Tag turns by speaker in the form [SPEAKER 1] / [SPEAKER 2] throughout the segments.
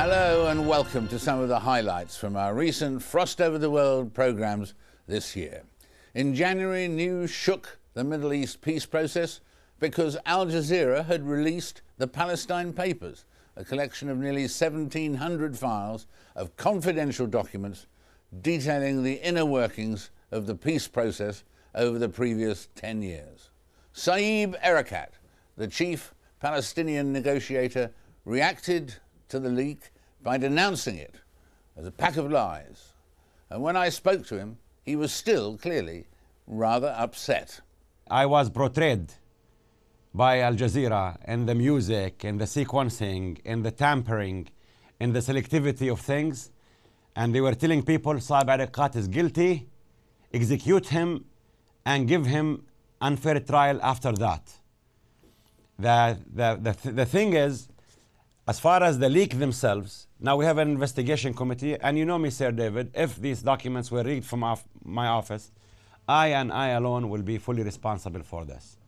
[SPEAKER 1] Hello and welcome to some of the highlights from our recent Frost Over the World programmes this year. In January, news shook the Middle East peace process because Al Jazeera had released the Palestine Papers, a collection of nearly 1,700 files of confidential documents detailing the inner workings of the peace process over the previous 10 years. Saeb Erekat, the chief Palestinian negotiator, reacted to the leak by denouncing it as a pack of lies. And when I spoke to him, he was still clearly rather upset.
[SPEAKER 2] I was portrayed by Al Jazeera in the music, in the sequencing, in the tampering, in the selectivity of things. And they were telling people Saeb Erekat is guilty, execute him, and give him unfair trial after that. The thing is, as far as the leak themselves, now we have an investigation committee, and you know me, Sir David, if these documents were read from my office, I and I alone will be fully responsible for this.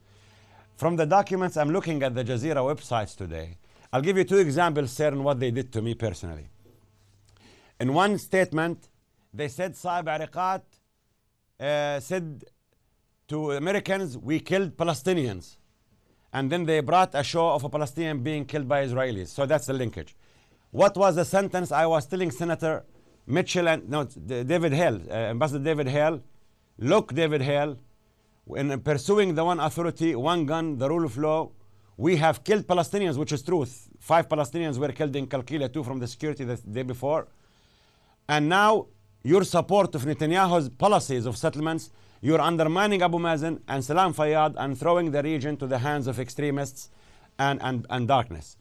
[SPEAKER 2] From the documents, I'm looking at the Jazeera websites today. I'll give you two examples, sir, on what they did to me personally. In one statement, they said Saeb Erekat said to Americans, we killed Palestinians. And then they brought a show of a Palestinian being killed by Israelis. So that's the linkage. What was the sentence I was telling Senator Mitchell and David Hale, Ambassador David Hale, look, David Hale, in pursuing the one authority, one gun, the rule of law, we have killed Palestinians, which is truth. 5 Palestinians were killed in Kalkila, 2 from the security the day before. And now your support of Netanyahu's policies of settlements, you're undermining Abu Mazen and Salam Fayyad and throwing the region to the hands of extremists and darkness.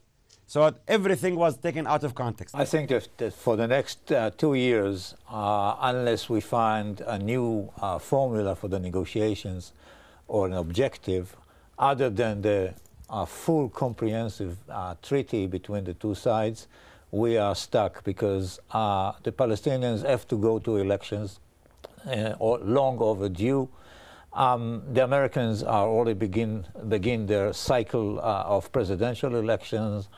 [SPEAKER 2] So everything was taken out of context.
[SPEAKER 3] I think that for the next 2 years, unless we find a new formula for the negotiations or an objective, other than the full comprehensive treaty between the two sides, we are stuck because the Palestinians have to go to elections or long overdue. The Americans are already begin their cycle of presidential elections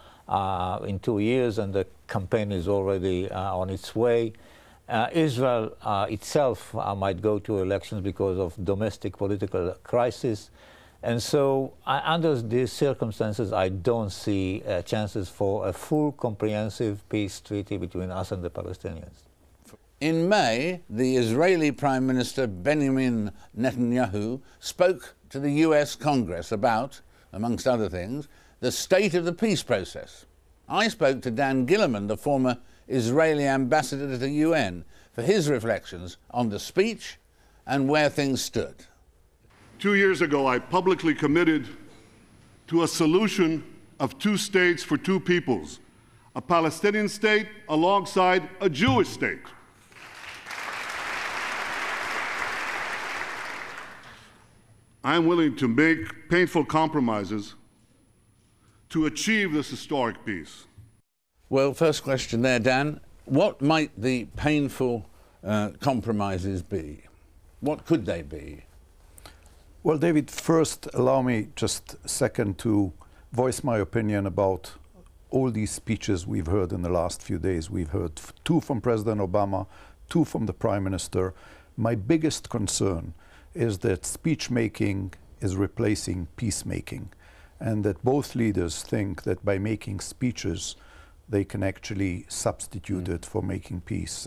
[SPEAKER 3] in 2 years, and the campaign is already on its way. Israel itself might go to elections because of domestic political crisis. And so under these circumstances, I don't see chances for a full comprehensive peace treaty between us and the Palestinians.
[SPEAKER 1] In May, the Israeli Prime Minister Benjamin Netanyahu spoke to the US Congress about, amongst other things, the state of the peace process. I spoke to Dan Gillerman, the former Israeli ambassador to the UN, for his reflections on the speech and where things stood.
[SPEAKER 4] 2 years ago, I publicly committed to a solution of 2 states for 2 peoples, a Palestinian state alongside a Jewish state. I am willing to make painful compromises to achieve this historic peace.
[SPEAKER 1] Well, first question there, Dan. What might the painful compromises be? What could they be?
[SPEAKER 5] Well, David, first allow me just a second to voice my opinion about all these speeches we've heard in the last few days. We've heard 2 from President Obama, 2 from the Prime Minister. My biggest concern is that speech-making is replacing peacemaking, and that both leaders think that by making speeches, they can actually substitute it for making peace.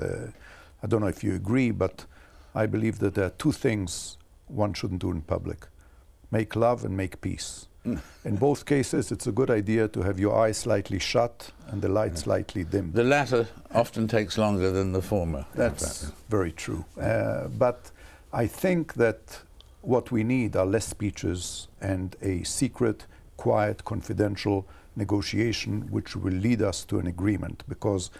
[SPEAKER 5] I don't know if you agree, but I believe that there are 2 things one shouldn't do in public: make love and make peace. In both cases, it's a good idea to have your eyes slightly shut and the light slightly dimmed.
[SPEAKER 1] The latter often takes longer than the former.
[SPEAKER 5] That's very true. But I think that what we need are less speeches and a secret, quiet, confidential negotiation which will lead us to an agreement, because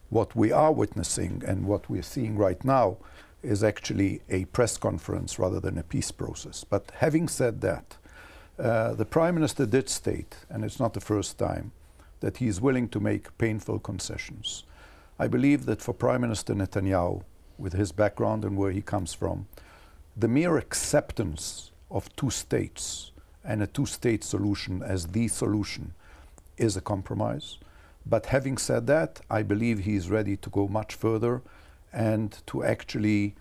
[SPEAKER 5] what we are witnessing and what we're seeing right now is actually a press conference rather than a peace process. But having said that, the Prime Minister did state, and it's not the first time, that he is willing to make painful concessions. I believe that for Prime Minister Netanyahu, with his background and where he comes from, the mere acceptance of 2 states and a 2-state solution as the solution is a compromise. But having said that, I believe he is ready to go much further and to actually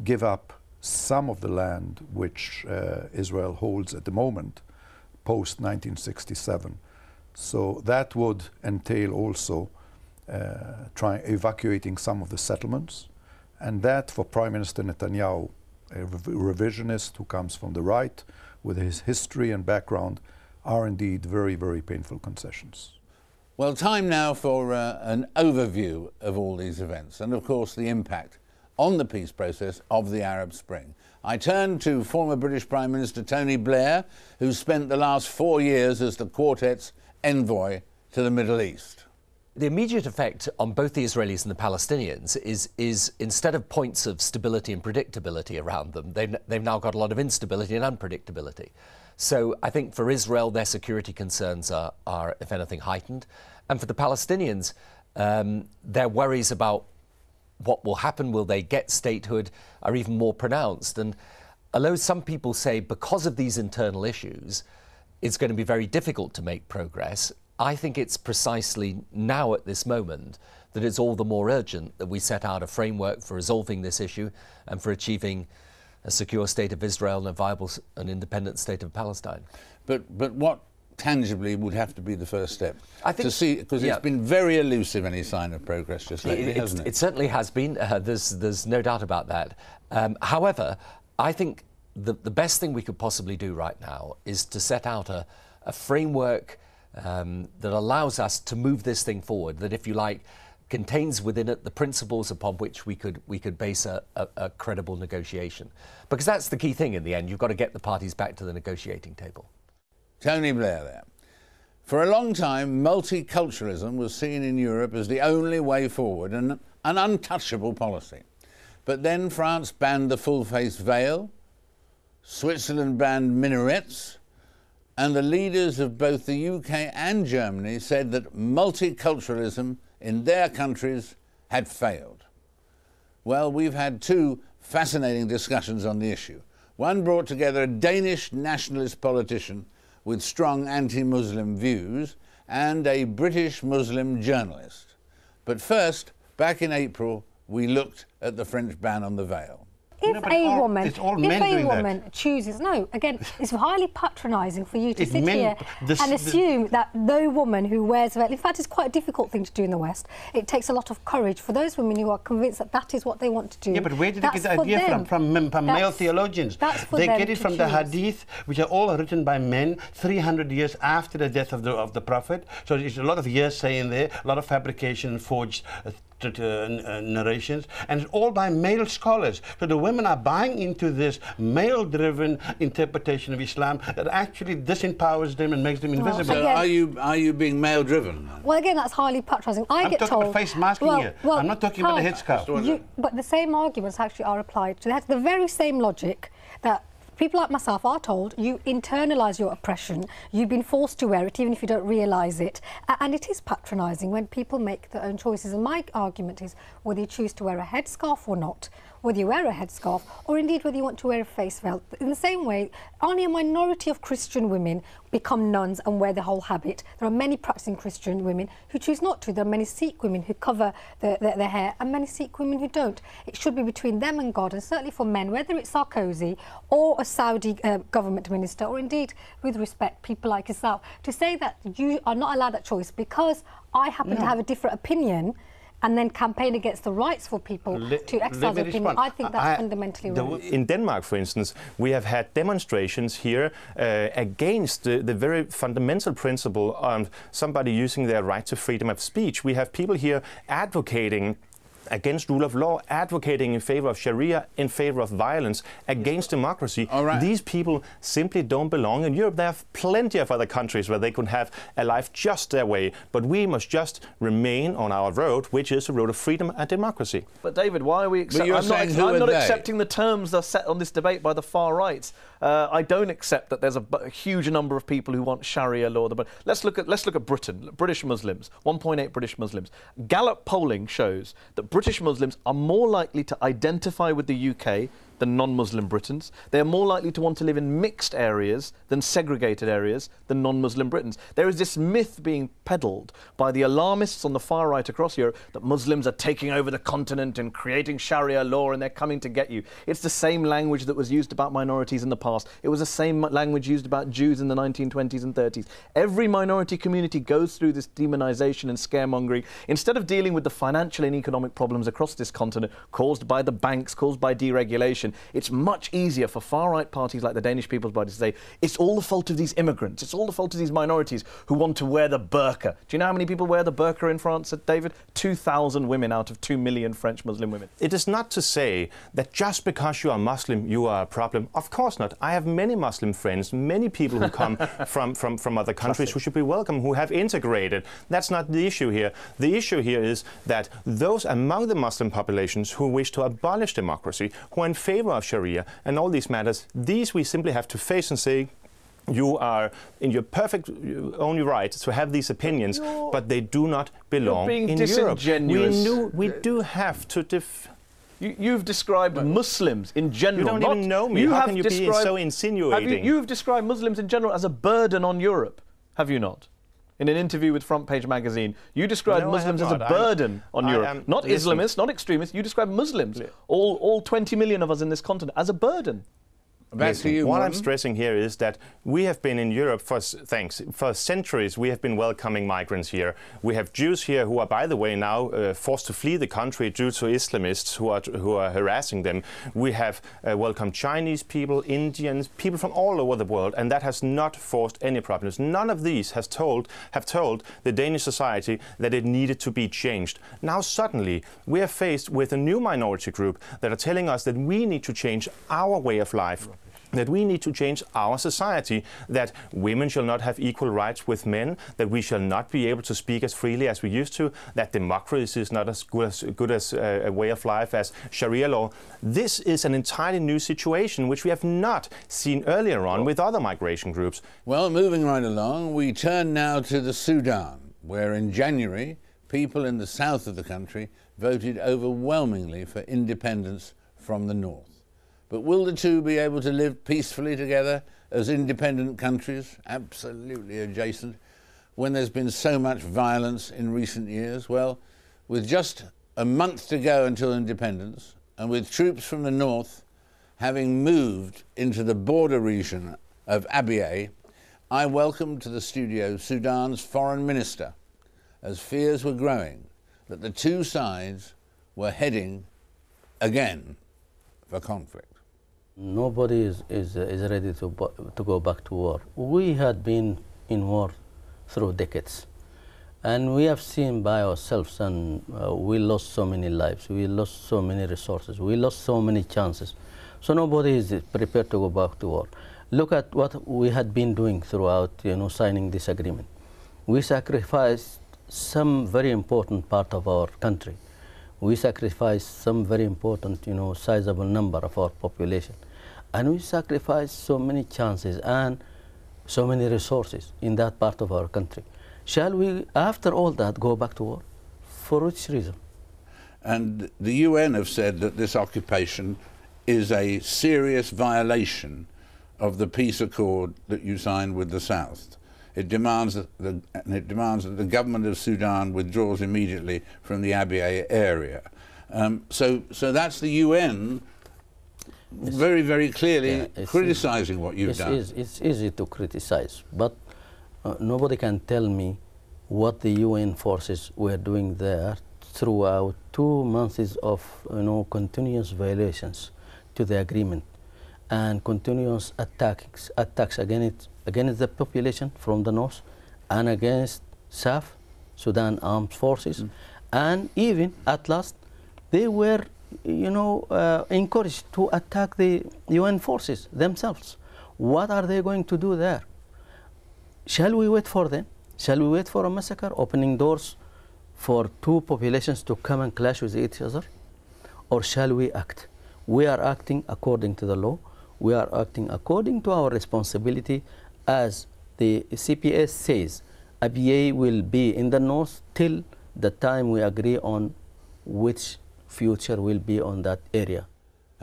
[SPEAKER 5] give up some of the land which Israel holds at the moment, post-1967. So that would entail also evacuating some of the settlements, and that for Prime Minister Netanyahu, a revisionist who comes from the right, with his history and background, are indeed very, very painful concessions.
[SPEAKER 1] Well, time now for an overview of all these events and, of course, the impact on the peace process of the Arab Spring. I turn to former British Prime Minister Tony Blair, who spent the last 4 years as the Quartet's envoy to the Middle East.
[SPEAKER 6] The immediate effect on both the Israelis and the Palestinians is instead of points of stability and predictability around them, they've now got a lot of instability and unpredictability. So I think for Israel, their security concerns are if anything, heightened. And for the Palestinians, their worries about what will happen, will they get statehood, are even more pronounced. And although some people say because of these internal issues, it's going to be very difficult to make progress, I think it's precisely now at this moment that it's all the more urgent that we set out a framework for resolving this issue and for achieving a secure state of Israel and a viable and independent state of Palestine.
[SPEAKER 1] But what tangibly would have to be the first step?
[SPEAKER 6] I think,
[SPEAKER 1] to see, because it's been very elusive, any sign of progress just lately, hasn't it?
[SPEAKER 6] It certainly has been. There's no doubt about that. However, I think the best thing we could possibly do right now is to set out a framework that allows us to move this thing forward, that, if you like, contains within it the principles upon which we could base a credible negotiation. Because that's the key thing in the end. You've got to get the parties back to the negotiating table.
[SPEAKER 1] Tony Blair there. For a long time, multiculturalism was seen in Europe as the only way forward and an untouchable policy. But then France banned the full-face veil, Switzerland banned minarets, and the leaders of both the UK and Germany said that multiculturalism in their countries had failed. Well, we've had two fascinating discussions on the issue. One brought together a Danish nationalist politician with strong anti-Muslim views and a British Muslim journalist. But first, back in April, we looked at the French ban on the veil.
[SPEAKER 7] If a woman chooses, no, again, it's highly patronising for you to sit here and assume that no woman who wears a veil, in fact, it's quite a difficult thing to do in the West. It takes a lot of courage for those women who are convinced that that is what they want to do.
[SPEAKER 8] Yeah, but where did they get the idea from male theologians? They get it from the Hadith, which are all written by men 300 years after the death of the Prophet. So there's a lot of hearsay in there, a lot of fabrication, forged narrations, and it's all by male scholars. So the women are buying into this male-driven interpretation of Islam that actually disempowers them and makes them invisible.
[SPEAKER 1] So are you being male-driven?
[SPEAKER 7] Well, again, that's highly patronising. I'm
[SPEAKER 8] talking about face masking here. I'm not talking about the headscarf.
[SPEAKER 7] But the same arguments actually are applied to that. The very same logic that people like myself are told, you internalise your oppression, you've been forced to wear it even if you don't realise it, and it is patronising when people make their own choices. And my argument is whether you choose to wear a headscarf or not, whether you wear a headscarf or indeed whether you want to wear a face veil. In the same way, only a minority of Christian women become nuns and wear the whole habit. There are many practicing Christian women who choose not to. There are many Sikh women who cover their hair and many Sikh women who don't. It should be between them and God, and certainly for men, whether it's Sarkozy or a Saudi government minister, or indeed, with respect, people like yourself, to say that you are not allowed that choice because I happen to have a different opinion and then campaign against the rights for people to exercise their opinion. I think that's fundamentally wrong.
[SPEAKER 9] In Denmark, for instance, we have had demonstrations here against the very fundamental principle of somebody using their right to freedom of speech. We have people here advocating against rule of law, advocating in favor of Sharia, in favor of violence, against democracy. These people simply don't belong in Europe. There are plenty of other countries where they could have a life just their way, but we must just remain on our road, which is a road of freedom and democracy.
[SPEAKER 10] But David, why are we accepting? I'm not accepting the terms that are set on this debate by the far right. I don't accept that there's a huge number of people who want Sharia law. But let's look at Britain, British Muslims, 1.8 British Muslims. Gallup polling shows that British Muslims are more likely to identify with the UK than non-Muslim Britons. They are more likely to want to live in mixed areas than segregated areas than non-Muslim Britons. There is this myth being peddled by the alarmists on the far right across Europe that Muslims are taking over the continent and creating Sharia law and they're coming to get you. It's the same language that was used about minorities in the past. It was the same language used about Jews in the 1920s and 30s. Every minority community goes through this demonization and scaremongering. Instead of dealing with the financial and economic problems across this continent caused by the banks, caused by deregulation, it's much easier for far-right parties like the Danish People's Party to say it's all the fault of these immigrants, it's all the fault of these minorities who want to wear the burqa. Do you know how many people wear the burqa in France, David? 2,000 women out of 2 million French Muslim women.
[SPEAKER 9] It is not to say that just because you are Muslim, you are a problem. Of course not. I have many Muslim friends, many people who come from other countries who should be welcome, who have integrated. That's not the issue here. The issue here is that those among the Muslim populations who wish to abolish democracy, who are in favor of Sharia and all these matters, these we simply have to face and say, you are in your perfect only right to have these opinions, but they do not belong in Europe. We do have to
[SPEAKER 10] You've described Muslims in general.
[SPEAKER 9] You don't even know me. How can you be so insinuating?
[SPEAKER 10] You've described Muslims in general as a burden on Europe, have you not? In an interview with Front Page magazine, you described Muslims as a burden on Europe. Not Islamists, not extremists. You described Muslims, all 20 million of us in this continent, as a burden.
[SPEAKER 9] Back to you, what I'm stressing here is that we have been in Europe for centuries. We have been welcoming migrants here. We have Jews here who are, by the way, now forced to flee the country due to Islamists who are harassing them. We have welcomed Chinese people, Indians, people from all over the world, and that has not forced any problems. None of these have told the Danish society that it needed to be changed. Now suddenly we are faced with a new minority group that are telling us that we need to change our way of life, that we need to change our society, that women shall not have equal rights with men, that we shall not be able to speak as freely as we used to, that democracy is not as good as a way of life as Sharia law. This is an entirely new situation which we have not seen earlier on with other migration groups.
[SPEAKER 1] Well, moving right along, we turn now to the Sudan, where in January, people in the south of the country voted overwhelmingly for independence from the north. But will the two be able to live peacefully together as independent countries, absolutely adjacent, when there's been so much violence in recent years? Well, with just a month to go until independence, and with troops from the north having moved into the border region of Abyei, I welcome to the studio Sudan's foreign minister, as fears were growing that the two sides were heading again for conflict.
[SPEAKER 11] Nobody is ready to go back to war. We had been in war through decades, and we have seen by ourselves, and we lost so many lives, we lost so many resources, we lost so many chances. So nobody is prepared to go back to war. Look at what we had been doing throughout, signing this agreement. We sacrificed some very important part of our country. We sacrificed some very important, sizable number of our population. And we sacrificed so many chances and so many resources in that part of our country. Shall we, after all that, go back to war? For which reason?
[SPEAKER 1] And the UN have said that this occupation is a serious violation of the peace accord that you signed with the South. It demands that the government of Sudan withdraws immediately from the Abyei area. So that's the UN very, very clearly criticizing what you've done.
[SPEAKER 11] It's easy to criticize, but nobody can tell me what the UN forces were doing there throughout 2 months of continuous violations to the agreement and continuous attacks against the population from the north and against South Sudan armed forces, and even at last they were encouraged to attack the UN forces themselves. What are they going to do there? Shall we wait for them? Shall we wait for a massacre, opening doors for two populations to come and clash with each other? Or shall we act? We are acting according to the law. We are acting according to our responsibility. As the CPS says, Abyei will be in the north till the time we agree on which future will be on that area.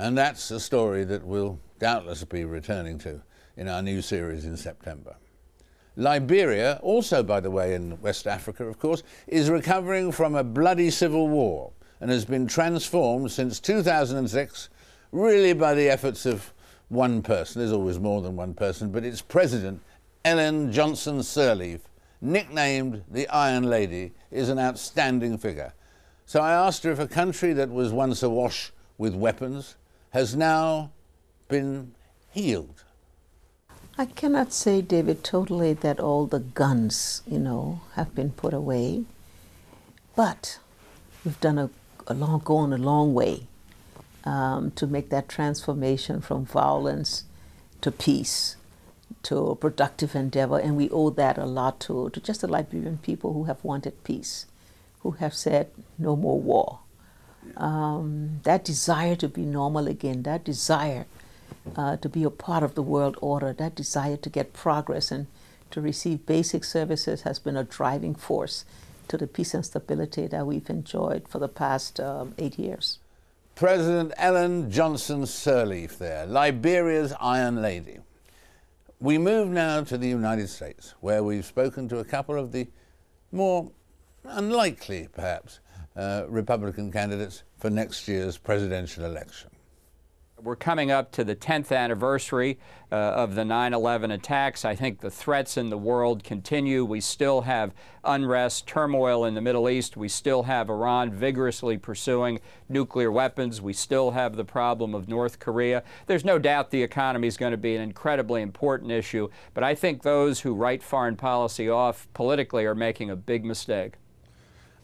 [SPEAKER 1] And that's a story that we'll doubtless be returning to in our new series in September. Liberia, also by the way in West Africa of course, is recovering from a bloody civil war and has been transformed since 2006 really by the efforts of one person. There's always more than one person, but it's President Ellen Johnson Sirleaf, nicknamed the Iron Lady, is an outstanding figure. So I asked her if a country that was once awash with weapons has now been healed.
[SPEAKER 12] I cannot say, David, totally that all the guns, have been put away, but we've done gone a long way to make that transformation from violence to peace, to productive endeavor, and we owe that a lot to just the Liberian people who have wanted peace, who have said no more war. That desire to be normal again, that desire to be a part of the world order, that desire to get progress and to receive basic services has been a driving force to the peace and stability that we've enjoyed for the past 8 years.
[SPEAKER 1] President Ellen Johnson Sirleaf there, Liberia's Iron Lady. We move now to the United States, where we've spoken to a couple of the more unlikely, perhaps, Republican candidates for next year's presidential election.
[SPEAKER 13] We're coming up to the 10th anniversary of the 9/11 attacks. I think the threats in the world continue. We still have unrest, turmoil in the Middle East. We still have Iran vigorously pursuing nuclear weapons. We still have the problem of North Korea. There's no doubt the economy is going to be an incredibly important issue, but I think those who write foreign policy off politically are making a big mistake.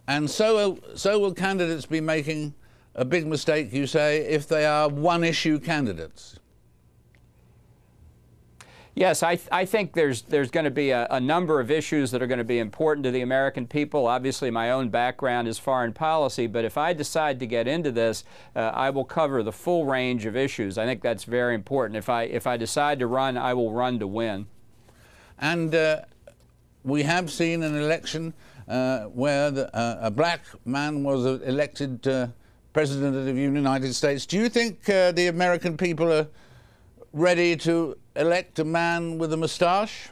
[SPEAKER 1] And so will candidates be making a big mistake, you say, if they are one-issue candidates?
[SPEAKER 13] Yes, I think there's going to be a number of issues that are going to be important to the American people. Obviously, my own background is foreign policy, but if I decide to get into this, I will cover the full range of issues. I think that's very important. If I decide to run, I will run to win.
[SPEAKER 1] And we have seen an election where a black man was elected President of the United States. Do you think the American people are ready to elect a man with a moustache?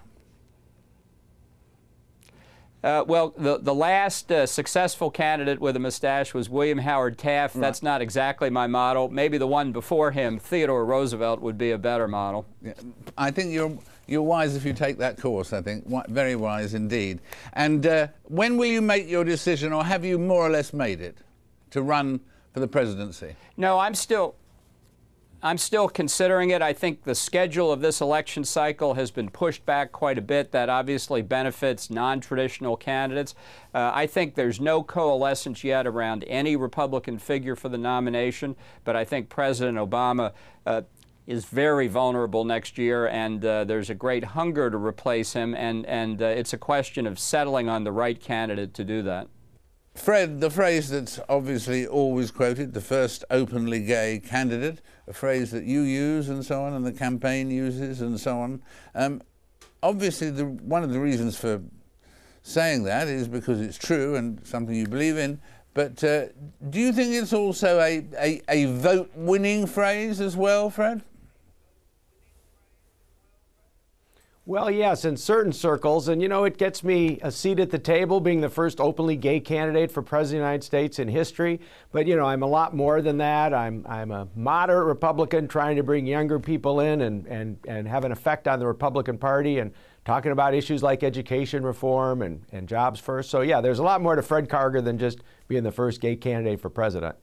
[SPEAKER 13] Well, the last successful candidate with a mustache was William Howard Taft. Right. That's not exactly my model. Maybe the one before him, Theodore Roosevelt, would be a better model.
[SPEAKER 1] Yeah, I think you're wise if you take that course, I think. Very wise indeed. And when will you make your decision, or have you more or less made it, to run for the presidency?
[SPEAKER 13] No, I'm still considering it. I think the schedule of this election cycle has been pushed back quite a bit. That obviously benefits non-traditional candidates. I think there's no coalescence yet around any Republican figure for the nomination, but I think President Obama is very vulnerable next year, and there's a great hunger to replace him, and it's a question of settling on the right candidate to do that.
[SPEAKER 1] Fred, the phrase that's obviously always quoted, the first openly gay candidate, a phrase that you use and so on, and the campaign uses and so on. Obviously, one of the reasons for saying that is because it's true and something you believe in, but do you think it's also a vote-winning phrase as well, Fred?
[SPEAKER 14] Well, yes, in certain circles, and it gets me a seat at the table, being the first openly gay candidate for President of the United States in history. But I'm a lot more than that. I'm a moderate Republican trying to bring younger people in and have an effect on the Republican Party and talking about issues like education reform and jobs first. So yeah, there's a lot more to Fred Karger than just being the first gay candidate for president.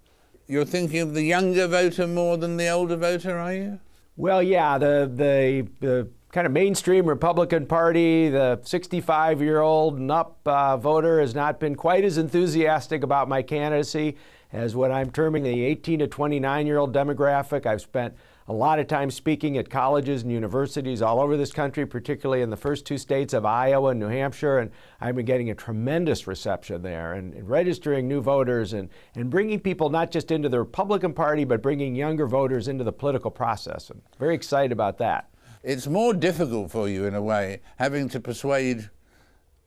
[SPEAKER 1] You're thinking of the younger voter more than the older voter, are you?
[SPEAKER 14] Well, yeah, the kind of mainstream Republican Party, the 65-year-old and up voter has not been quite as enthusiastic about my candidacy as what I'm terming the 18 to 29-year-old demographic. I've spent a lot of time speaking at colleges and universities all over this country, particularly in the first two states of Iowa and New Hampshire, and I've been getting a tremendous reception there and registering new voters and bringing people not just into the Republican Party, but bringing younger voters into the political process. I'm very excited about that.
[SPEAKER 1] It's more difficult for you, in a way, having to persuade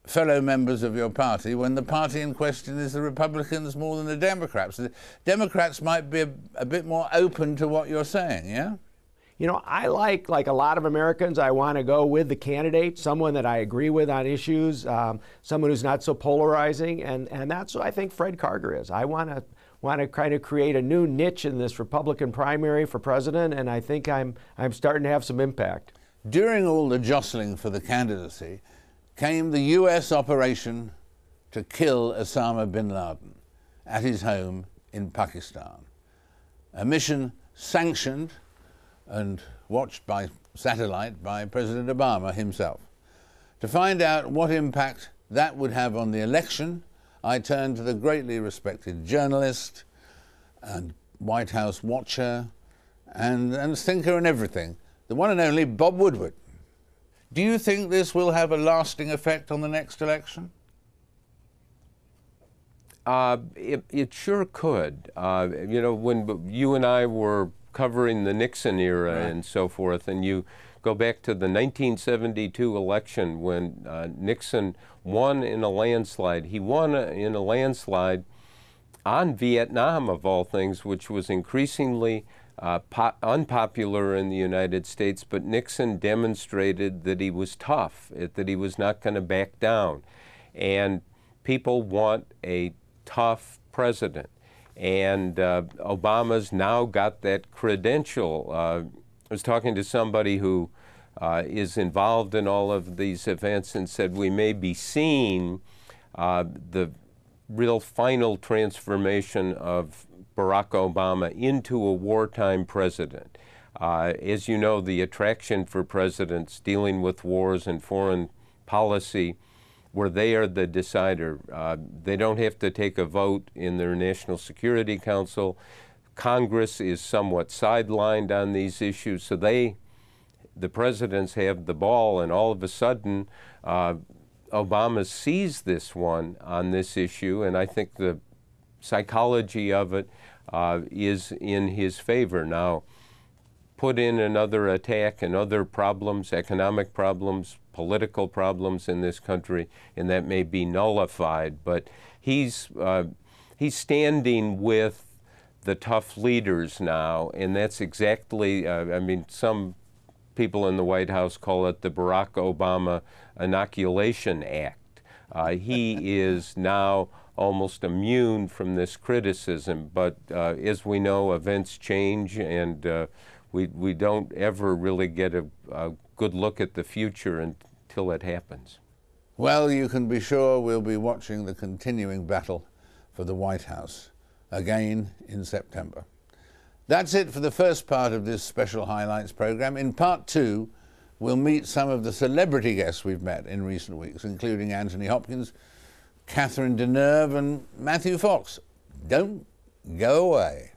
[SPEAKER 1] fellow members of your party when the party in question is the Republicans more than the Democrats? The Democrats might be a bit more open to what you're saying, yeah?
[SPEAKER 14] You know, I like a lot of Americans, I want to go with the candidate, someone that I agree with on issues, someone who's not so polarizing, and that's what I think Fred Karger is. I want to kind of create a new niche in this Republican primary for president, and I think I'm starting to have some impact.
[SPEAKER 1] During all the jostling for the candidacy came the US operation to kill Osama bin Laden at his home in Pakistan, a mission sanctioned and watched by satellite by President Obama himself. To find out what impact that would have on the election, I turned to the greatly respected journalist and White House watcher and thinker and everything, the one and only Bob Woodward. Do you think this will have a lasting effect on the next election?
[SPEAKER 15] It sure could. You know, when you and I were covering the Nixon era and so forth, and you go back to the 1972 election when Nixon won in a landslide. He won in a landslide on Vietnam, of all things, which was increasingly unpopular in the United States, but Nixon demonstrated that he was tough, that he was not going to back down. And people want a tough president. And Obama's now got that credential. I was talking to somebody who is involved in all of these events and said we may be seeing the real final transformation of Barack Obama into a wartime president. As you know, the attraction for presidents dealing with wars and foreign policy, where they are the decider. They don't have to take a vote in their National Security Council. Congress is somewhat sidelined on these issues, so the presidents have the ball, and all of a sudden, Obama sees this one on this issue, and I think the psychology of it is in his favor. Now, put in another attack and other problems, economic problems, political problems in this country, and that may be nullified. But he's standing with the tough leaders now, and that's exactly, I mean, some people in the White House call it the Barack Obama Inoculation Act. He is now almost immune from this criticism, but as we know, events change, and we don't ever really get a good look at the future until it happens.
[SPEAKER 1] Well, you can be sure we'll be watching the continuing battle for the White House again in September. That's it for the first part of this special highlights program. In part two, we'll meet some of the celebrity guests we've met in recent weeks, including Anthony Hopkins, Catherine Deneuve and Matthew Fox. Don't go away.